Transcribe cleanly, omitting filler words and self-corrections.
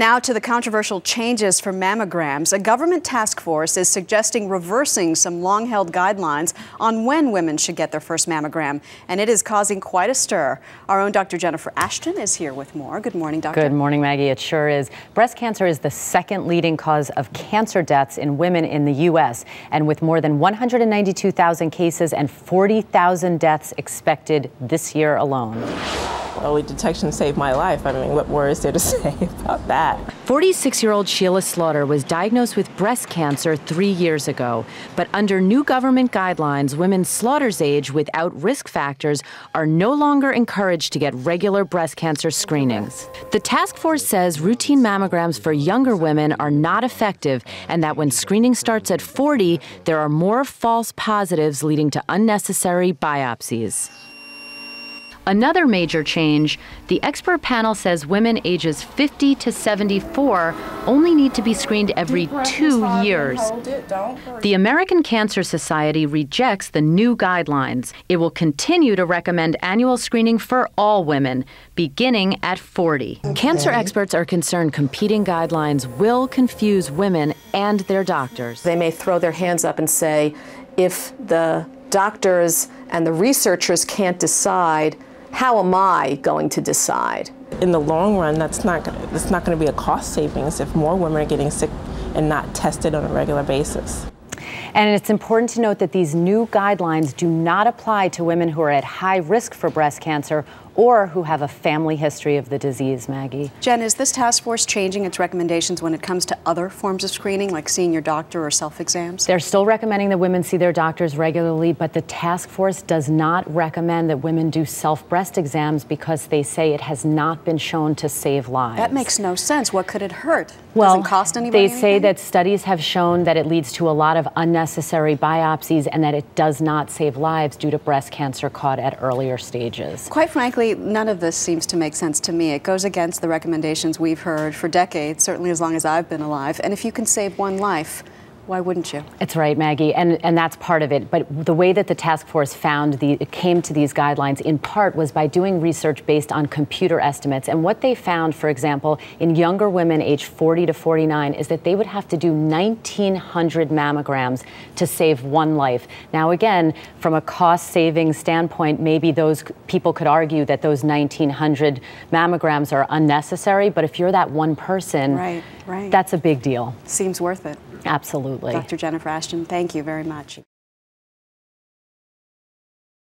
Now to the controversial changes for mammograms. A government task force is suggesting reversing some long-held guidelines on when women should get their first mammogram, and it is causing quite a stir. Our own Dr. Jennifer Ashton is here with more. Good morning, Doctor. Good morning, Maggie. It sure is. Breast cancer is the second leading cause of cancer deaths in women in the U.S., and with more than 192,000 cases and 40,000 deaths expected this year alone. Early detection saved my life. I mean, what more is there to say about that? 46-year-old Sheila Slaughter was diagnosed with breast cancer 3 years ago. But under new government guidelines, women Slaughter's age without risk factors are no longer encouraged to get regular breast cancer screenings. The task force says routine mammograms for younger women are not effective, and that when screening starts at 40, there are more false positives leading to unnecessary biopsies. Another major change, the expert panel says women ages 50 to 74 only need to be screened every 2 years. The American Cancer Society rejects the new guidelines. It will continue to recommend annual screening for all women, beginning at 40. Okay. Cancer experts are concerned competing guidelines will confuse women and their doctors. They may throw their hands up and say, if the doctors and the researchers can't decide, how am I going to decide? In the long run, it's not going to be a cost savings if more women are getting sick and not tested on a regular basis. And it's important to note that these new guidelines do not apply to women who are at high risk for breast cancer or who have a family history of the disease, Maggie. Jen, is this task force changing its recommendations when it comes to other forms of screening, like seeing your doctor or self-exams? They're still recommending that women see their doctors regularly, but the task force does not recommend that women do self-breast exams because they say it has not been shown to save lives. That makes no sense. What could it hurt? Well, doesn't cost anybody they say that studies have shown that it leads to a lot of unnecessary biopsies and that it does not save lives due to breast cancer caught at earlier stages. Quite frankly, none of this seems to make sense to me. It goes against the recommendations we've heard for decades, certainly as long as I've been alive. And if you can save one life, why wouldn't you? It's right, Maggie, and that's part of it. But the way that the task force came to these guidelines in part was by doing research based on computer estimates. And what they found, for example, in younger women aged 40 to 49 is that they would have to do 1,900 mammograms to save one life. Now, again, from a cost-saving standpoint, maybe those people could argue that those 1,900 mammograms are unnecessary. But if you're that one person, right. That's a big deal. Seems worth it. Absolutely. Dr. Jennifer Ashton, thank you very much.